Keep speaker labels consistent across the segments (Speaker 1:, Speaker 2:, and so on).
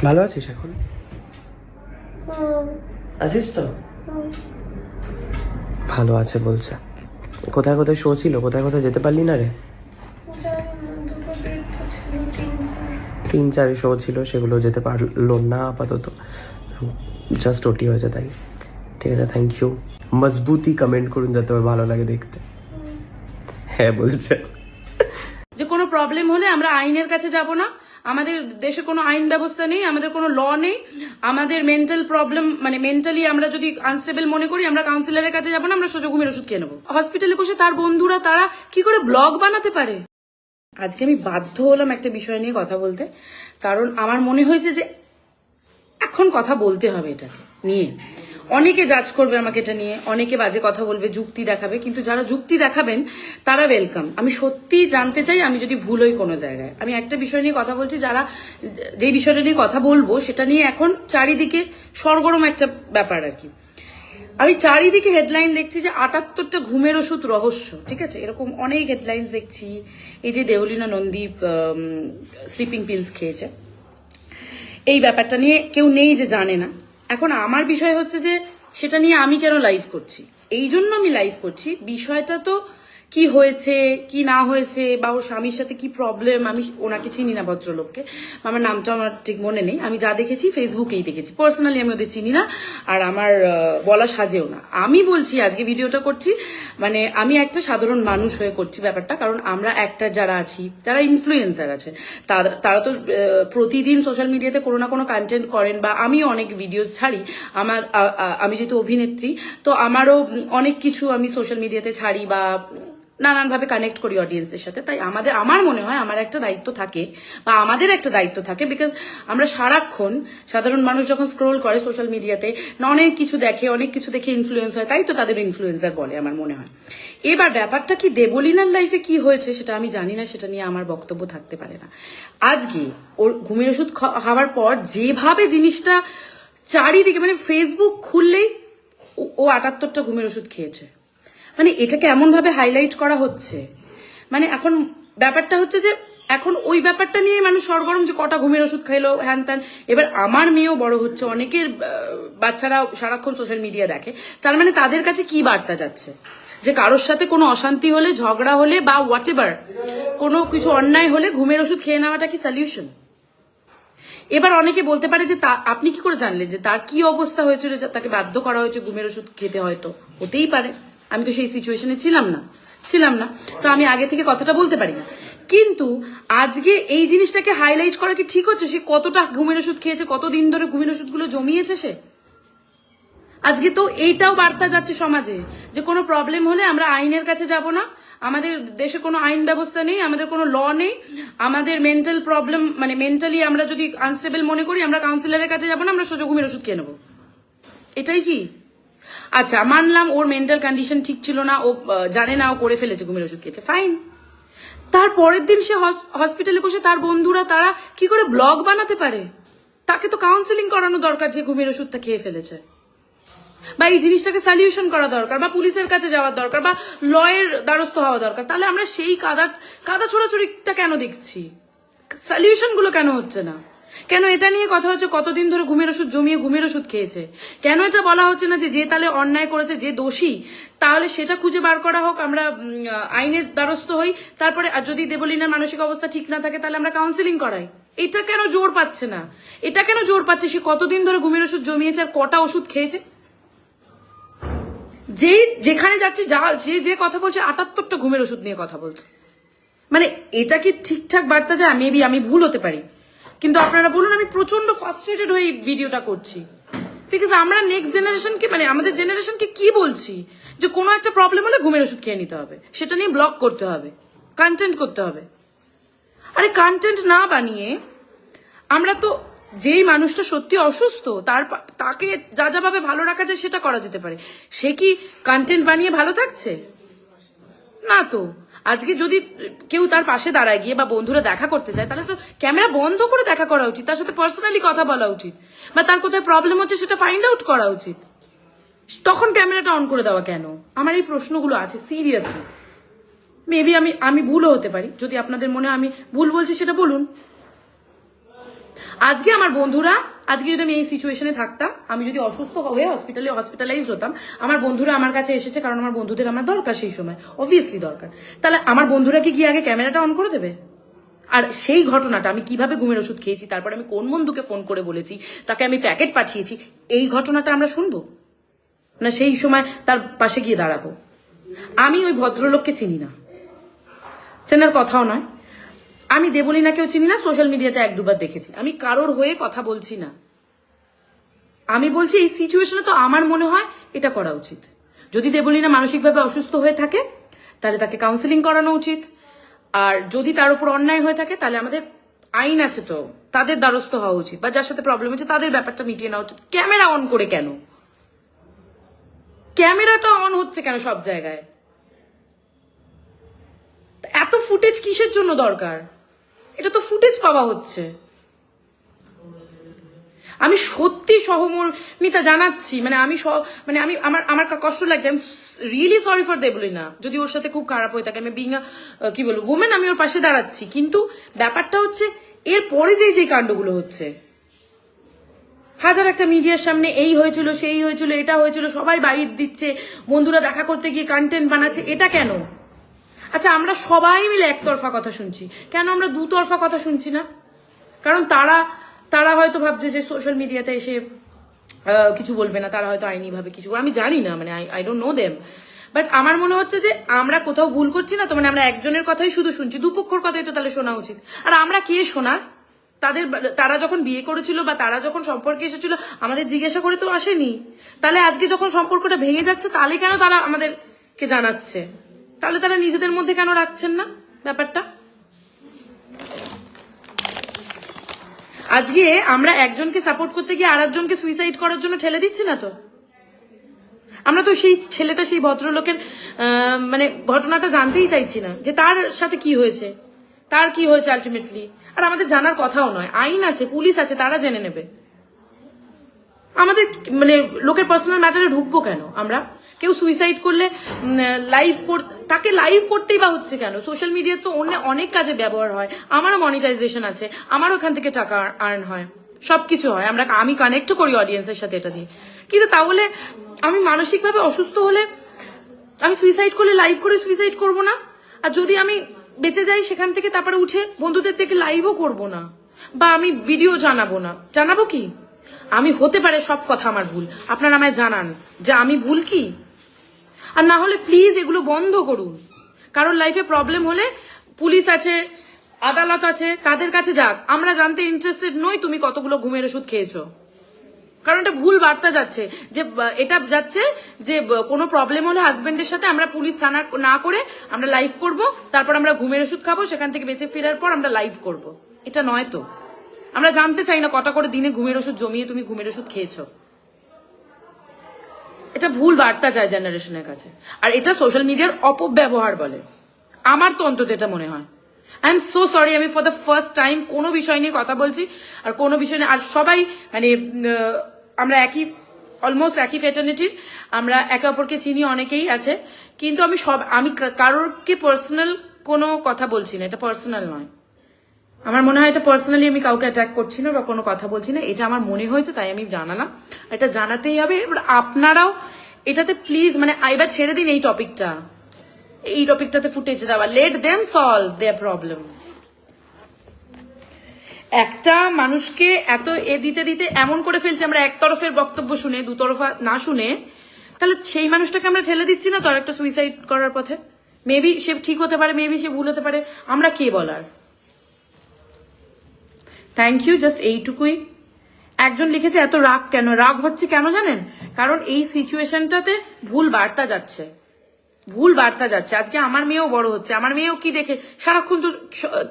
Speaker 1: ভালো আছিস এখন? আছিস তো? ভালো আছে বলছে। কোথায় কোথায় শো ছিল, কোথায় কোথায় যেতে পারলি না রে? 3-4 শো ছিল, সেগুলো যেতে পারলো না আপাতত, জাস্ট ওটি হয়েছে তাই। ঠিক আছে, থ্যাংক ইউ। মজবুতি কমেন্ট করুন যাতে ওর ভালো লাগে দেখতে। হ্যাঁ বলছে
Speaker 2: যে কোনো প্রবলেম হলে আমরা আইনের কাছে যাব না, আমাদের দেশে কোনো আইন ব্যবস্থা নেই, আমাদের কোনো ল নেই, আমাদের মেন্টাল প্রবলেম মানে মেন্টালি আমরা যদি আনস্টেবল মনে করি আমরা কাউন্সিলরের কাছে যাব না, আমরা সোজা ঘুমের ওষুধ খেয়ে নেবো। হসপিটালে বসে তার বন্ধুরা তারা কি করে ব্লগ বানাতে পারে? আজকে আমি বাধ্য হলাম একটা বিষয় নিয়ে কথা বলতে, কারণ আমার মনে হয়েছে যে এখন কথা বলতে হবে এটাকে নিয়ে। অনেকে জাজ করবে আমাকে এটা নিয়ে, অনেকে বাজে কথা বলবে, যুক্তি দেখাবে, কিন্তু যারা যুক্তি দেখাবেন তারা ওয়েলকাম। আমি সত্যি জানতে চাই, আমি যদি ভুল হই কোনো জায়গায়। আমি একটা বিষয় নিয়ে কথা বলছি, যারা যেই বিষয়টা নিয়ে কথা বলবো সেটা নিয়ে এখন চারিদিকে সরগরম একটা ব্যাপার আর কি। আমি চারিদিকে হেডলাইন দেখছি যে 78টা ঘুমের ওষুধ রহস্য, ঠিক আছে, এরকম অনেক হেডলাইন দেখছি। এই যে দেওলিনা নন্দী স্লিপিং পিলস খেয়েছে, এই ব্যাপারটা নিয়ে কেউ নেই যে জানে না। এখন আমার বিষয় হচ্ছে যে সেটা নিয়ে আমি কেন লাইভ করছি, এই জন্য আমি লাইভ করছি। বিষয়টা তো কি হয়েছে কি না হয়েছে বা ওর স্বামীর সাথে কি প্রবলেম, আমি ওনাকে চিনি না ভদ্রলোককে, আমার নামটা আমার ঠিক মনে নেই। আমি যা দেখেছি ফেসবুকেই দেখেছি, পার্সোনালি আমি ওদের চিনি না, আর আমার বলা সাজেও না। আমি বলছি আজকে ভিডিওটা করছি মানে আমি একটা সাধারণ মানুষ হয়ে করছি ব্যাপারটা, কারণ আমরা একটা যারা আছি যারা ইনফ্লুয়েন্সার আছে তারা তো প্রতিদিন সোশ্যাল মিডিয়াতে কোনো না কোনো কন্টেন্ট করেন, বা আমিও অনেক ভিডিওস ছাড়ি। আমি যেহেতু অভিনেত্রী, তো আমারও অনেক কিছু আমি সোশ্যাল মিডিয়াতে ছাড়ি বা নানানভাবে কানেক্ট করি অডিয়েন্সদের সাথে। তাই আমার মনে হয় আমার একটা দায়িত্ব থাকে, বা আমাদের একটা দায়িত্ব থাকে, বিকজ আমরা সারাক্ষণ সাধারণ মানুষ যখন স্ক্রোল করে সোশ্যাল মিডিয়াতে অনেক কিছু দেখে ইনফ্লুয়েন্স হয়, তাই তো তাদের ইনফ্লুয়েন্সার বলে আমার মনে হয়। এবার ব্যাপারটা কি দেবলীনার লাইফে কি হয়েছে সেটা আমি জানি না, সেটা নিয়ে আমার বক্তব্য থাকতে পারে না। আজকে ওর ঘুমের ওষুধ খাওয়ার পর যেভাবে জিনিসটা চারিদিকে, মানে ফেসবুক খুললেই ও 78টা ঘুমের ওষুধ খেয়েছে, মানে এটাকে এমন ভাবে হাইলাইট করা হচ্ছে। মানে এখন ব্যাপারটা হচ্ছে যে এখন ওই ব্যাপারটা নিয়ে মানুষ সরগরম, যে কটা ঘুমের ওষুধ খাইলো হ্যান ত্যান। এবার আমার মেয়েও বড় হচ্ছে, অনেকের বাচ্চারা সারাক্ষণ সোশ্যাল মিডিয়া দেখে, তার মানে তাদের কাছে কি বার্তা যাচ্ছে যে কারোর সাথে কোনো অশান্তি হলে, ঝগড়া হলে বা হোয়াট এভার কোনো কিছু অন্যায় হলে ঘুমের ওষুধ খেয়ে নেওয়াটা কি সলিউশন? এবার অনেকে বলতে পারে যে আপনি কি করে জানলেন যে তার কি অবস্থা হয়েছিল, তাকে বাধ্য করা হয়েছে ঘুমের ওষুধ খেতে? হয়তো হতেই পারে, আমি তো সেই সিচুয়েশনে ছিলাম না, তো আমি আগে থেকে কথাটা বলতে পারি না। কিন্তু আজকে এই জিনিসটাকে হাইলাইট করা কি ঠিক হচ্ছে? সে কতটা ঘুমের ওষুধ খেয়েছে, কতদিন ধরে ঘুমের ওষুধগুলো জমিয়েছে সে। আজকে তো এইটাও বার্তা যাচ্ছে সমাজে যে কোনো প্রবলেম হলে আমরা আইনের কাছে যাব না, আমাদের দেশে কোনো আইন ব্যবস্থা নেই, আমাদের কোনো ল নেই, আমাদের মেন্টাল প্রবলেম মানে মেন্টালি আমরা যদি আনস্টেবল মনে করি আমরা কাউন্সিলরের কাছে যাব না, আমরা সোজা ঘুমের ওষুধ খেয়ে নেবো। এটাই কি? আচ্ছা মানলাম ওর মেন্টাল কন্ডিশন ঠিক ছিল না, ও জানে না ও করে ফেলেছে, ঘুমের ওষুধ খেয়েছে, ফাইন। তার পরের দিন সে হসপিটালে বসে তার বন্ধুরা তারা কি করে ব্লগ বানাতে পারে? তাকে তো কাউন্সিলিং করানো দরকার যে ঘুমের ওষুধটা খেয়ে ফেলেছে, বা এই জিনিসটাকে সলিউশন করা দরকার, বা পুলিশের কাছে যাওয়ার দরকার, বা লয়ের দ্বারস্থ হওয়া দরকার। তাহলে আমরা সেই কাদা ছোড়াছুড়িটা কেন দেখছি? সলিউশন গুলো কেন হচ্ছে না? কেন এটা নিয়ে কথা হচ্ছে কতদিন ধরে ঘুমের ওষুধ জমিয়ে ঘুমের ওষুধ খেয়েছে? কেন এটা বলা হচ্ছে না যে তাহলে অন্যায় করেছে, যে দোষী তাহলে সেটা খুঁজে বার করা হোক, আমরা আইনের দ্বারস্থ হই, তারপরে যদি দেবলীনার মানসিক অবস্থা ঠিক না থাকে তাহলে আমরা কাউন্সিলিং করাই। এটা কেন জোর পাচ্ছে না? এটা কেন জোর পাচ্ছে সে কতদিন ধরে ঘুমের ওষুধ জমিয়েছে আর কটা ওষুধ খেয়েছে? যেখানে যাচ্ছে যে কথা বলছে 78টা ঘুমের ওষুধ নিয়ে কথা বলছে। মানে এটা কি ঠিকঠাক বার্তা যায়? মেবি আমি ভুল হতে পারি, কিন্তু আপনারা বলুন। আমি প্রচন্ড ফ্রাস্ট্রেটেড হয়ে ভিডিওটা করছি, বিকজ আমরা নেক্সট জেনারেশনকে মানে আমাদের জেনারেশনকে কি বলছি যে কোনো একটা প্রবলেম হলে ঘুমের ওষুধ খেয়ে নিতে হবে, সেটা নিয়ে ব্লগ করতে হবে, কন্টেন্ট করতে হবে। আরে কন্টেন্ট না বানিয়ে আমরা তো যেই মানুষটা সত্যি অসুস্থ তাকে যা ভাবে ভালো রাখা যায় সেটা করা যেতে পারে। সে কি কন্টেন্ট বানিয়ে ভালো থাকছে? না তো। আজকে যদি কেউ তার পাশে দাঁড়ায় গিয়ে বা বন্ধুরা দেখা করতে চায়, তাহলে তো ক্যামেরা বন্ধ করে দেখা করা উচিত, তার সাথে পার্সোনালি কথা বলা উচিত, বা তার কোথায় প্রবলেম হচ্ছে সেটা ফাইন্ড আউট করা উচিত। তখন ক্যামেরাটা অন করে দেওয়া কেন? আমার এই প্রশ্নগুলো আছে সিরিয়াসলি। মেবি আমি ভুলও হতে পারি, যদি আপনাদের মনে হয় আমি ভুল বলছি সেটা বলুন। আজকে আমার বন্ধুরা, আজকে যদি আমি এই সিচুয়েশনে থাকতাম, আমি যদি অসুস্থ হয়ে হসপিটালাইজ হতাম, আমার বন্ধুরা আমার কাছে এসেছে কারণ আমার বন্ধুদের আমার দরকার সেই সময়, অবভিয়াসলি দরকার, তাহলে আমার বন্ধুরা কি গিয়ে আগে ক্যামেরাটা অন করে দেবে? আর সেই ঘটনাটা আমি কিভাবে ঘুমের ওষুধ খেয়েছি, তারপর আমি কোন বন্ধুকে ফোন করে বলেছি, তাকে আমি প্যাকেট পাঠিয়েছি, এই ঘটনাটা আমরা শুনবো না? সেই সময় তার পাশে গিয়ে দাঁড়াবো? আমি ওই ভদ্রলোককে চিনি না, চেনার কথাও নয়। আমি দেবলীনাকেও চিনি না, সোশ্যাল মিডিয়াতে 1-2 বার দেখেছি। আমি কারোর হয়ে কথা বলছি না, আমি বলছি এই সিচুয়েশনে তো আমার মনে হয় এটা করা উচিত। যদি দেবলীনা মানসিকভাবে অসুস্থ হয়ে থাকে তাহলে তাকে কাউন্সেলিং করানো উচিত, আর যদি তার উপর অন্যায় হয়ে থাকে তাহলে আমাদের আইন আছে তো, তাদের দ্বারস্থ হওয়া উচিত, বা যার সাথে প্রবলেম হচ্ছে তাদের ব্যাপারটা মিটিয়ে নেওয়া উচিত। ক্যামেরা অন করে কেন? ক্যামেরাটা অন হচ্ছে কেন সব জায়গায়? এত ফুটেজ কিসের জন্য দরকার? এটা তো ফুটেজ পাওয়া হচ্ছে। আমি সত্যি সহমর্মিতা জানাচ্ছি, মানে আমি আমার কষ্ট লাগছে। I am really sorry for Debolina, যদি ওর সাথে খুব খারাপ হয়ে থাকে। আমি বিং কি বলবো ওমেন, আমি ওর পাশে দাঁড়াচ্ছি, কিন্তু ব্যাপারটা হচ্ছে এর পরে যে কাণ্ডগুলো হচ্ছে, হাজার একটা মিডিয়ার সামনে এই হয়েছিল, সেই হয়েছিল, এটা হয়েছিল, সবাই বাইট দিচ্ছে, বন্ধুরা দেখা করতে গিয়ে কন্টেন্ট বানাচ্ছে, এটা কেন? আচ্ছা, আমরা সবাই মিলে একতরফা কথা শুনছি, কেন আমরা দুতরফা কথা শুনছি না? কারণ তারা হয়তো ভাবছে যে সোশ্যাল মিডিয়াতে এসে কিছু বলবে না, তারা হয়তো আইনি ভাবে কিছু, আমি জানি না, মানে I don't know them, but আমার মনে হচ্ছে যে আমরা কোথাও ভুল করছি না তো, মানে আমরা একজনের কথাই শুধু শুনছি, দুপক্ষর কথাই তো তাহলে শোনা উচিত। আর আমরা কে শোনার? তারা যখন বিয়ে করেছিল বা তারা যখন সম্পর্কে এসেছিল আমাদের জিজ্ঞাসা করে তো আসেনি, তাহলে আজকে যখন সম্পর্কটা ভেঙে যাচ্ছে তাহলে কেন তারা আমাদেরকে জানাচ্ছে? তাহলে তারা নিজেদের মধ্যে কেন রাখছেন না ব্যাপারটা? আজকে আমরা একজনকে সাপোর্ট করতে গিয়ে আর একজনকে সুইসাইড করার জন্য ঠেলে দিচ্ছি না তো? আমরা তো সেই ছেলেটা, সেই ভদ্রলোকের মানে ঘটনাটা জানতেই চাইছি না, যে তার সাথে কি হয়েছে, তার কি হয়েছে আলটিমেটলি। আর আমাদের জানার কথাও নয়, আইন আছে, পুলিশ আছে, তারা জেনে নেবে। আমাদের মানে লোকের পার্সোনাল ম্যাটারে ঢুকবো কেন আমরা? কেউ সুইসাইড করলে তাকে লাইভ করতেই বা হচ্ছে কেন? সোশ্যাল মিডিয়া তো অনেক কাজে ব্যবহার হয়, আমারও মনিটাইজেশন আছে, আমার ওখান থেকে টাকা আর্ন হয়, সবকিছু হয়, আমি কানেক্টও করি অডিয়েন্সের সাথে এটা দিয়ে। কিন্তু তাহলে আমি মানসিকভাবে অসুস্থ হলে আমি সুইসাইড করলে লাইভ করে সুইসাইড করব না? আর যদি আমি বেঁচে যাই সেখান থেকে, তারপরে উঠে বন্ধুদের থেকে লাইভও করব না, বা আমি ভিডিও জানাবো কি? আমি হতে পারে সব কথা আমার ভুল, আপনারা আমায় জানান যে আমি ভুল কি, আর না হলে প্লিজ এগুলো বন্ধ করুন। কারোর লাইফে প্রবলেম হলে পুলিশ আছে, আদালত আছে, তাদের কাছে যাক। আমরা জানতে ইন্টারেস্টেড নই তুমি কতগুলো ঘুমের ওষুধ খেয়েছো, কারণ এটা ভুল বার্তা যাচ্ছে, যে এটা যাচ্ছে যে কোনো প্রবলেম হলে হাজবেন্ডের সাথে আমরা পুলিশ থানা না করে আমরা লাইভ করব, তারপর আমরা ঘুমের ওষুধ খাবো, সেখান থেকে বেঁচে ফেরার পর আমরা লাইভ করব। এটা নয় তো। আমরা জানতে চাই না কটা করে দিনে ঘুমের ওষুধ জমিয়ে তুমি ঘুমের ওষুধ খেয়েছো। এটা ভুল বার্তা যায় জেনারেশনের কাছে, আর এটা সোশ্যাল মিডিয়ার অপব্যবহার বলে, আমার তো অন্তত এটা মনে হয়। আই এম সো সরি, আমি ফর দ্য ফার্স্ট টাইম কোনো বিষয় নিয়ে কথা বলছি, আর কোনো বিষয় নিয়ে, আর সবাই মানে আমরা অলমোস্ট একই ফ্যাটার্নিটির, আমরা একে অপরকে চিনি, অনেকেই আছে, কিন্তু আমি কারোরকে পার্সোনাল কোনো কথা বলছি না, এটা পার্সোনাল নয়। আমার মনে হয় এটা পার্সোনালি আমি কাউকে অ্যাটাক করছি না বা কোনো কথা বলছি না, এটা আমার মনে হয়েছে তাই আমি জানালাম, এটা জানাতেই হবে। এবার আপনারাও এটাতে প্লিজ মানে এবার ছেড়ে দিন এই টপিকটাতে ফুটেজ দেওয়া, let them solve their problem. একটা মানুষকে এত দিতে দিতে এমন করে ফেলছে, আমরা এক তরফের বক্তব্য শুনে দুতরফা না শুনে, তাহলে সেই মানুষটাকে আমরা ঠেলে দিচ্ছি না তো আরেকটা সুইসাইড করার পথে? মেবি সে ঠিক হতে পারে, মেবি সে ভুল হতে পারে, আমরা কে বলার? থ্যাংক ইউ, জাস্ট এইটুকুই। একজন লিখেছে এত রাগ কেন? রাগ হচ্ছে কেন জানেন? কারণ এই সিচুয়েশনটাতে ভুল বার্তা যাচ্ছে। আজকে আমার মেয়েও বড় হচ্ছে, আমার মেয়েও কি দেখে সারাক্ষণ তো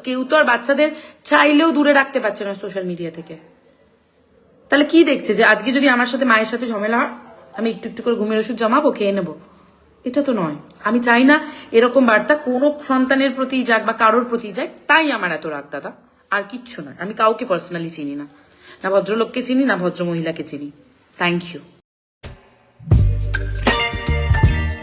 Speaker 2: কেউ তো আর বাচ্চাদের চাইলেও দূরে রাখতে পারছে না সোশ্যাল মিডিয়া থেকে। তাহলে কি দেখছে যে আজকে যদি আমার সাথে মায়ের সাথে ঝামেলা হয় আমি একটু একটু করে ঘুমের ওষুধ জমাবো, খেয়ে নেবো? এটা তো নয়। আমি চাই না এরকম বার্তা কোনো সন্তানের প্রতি যাক বা কারোর প্রতি যাক, তাই আমার এত রাগ দাদা, আর কিচ্ছু নয়। আমি কাউকে পার্সোনালি চিনি না, না ভদ্রলোককে চিনি না ভদ্র মহিলাকে চিনি। Thank you.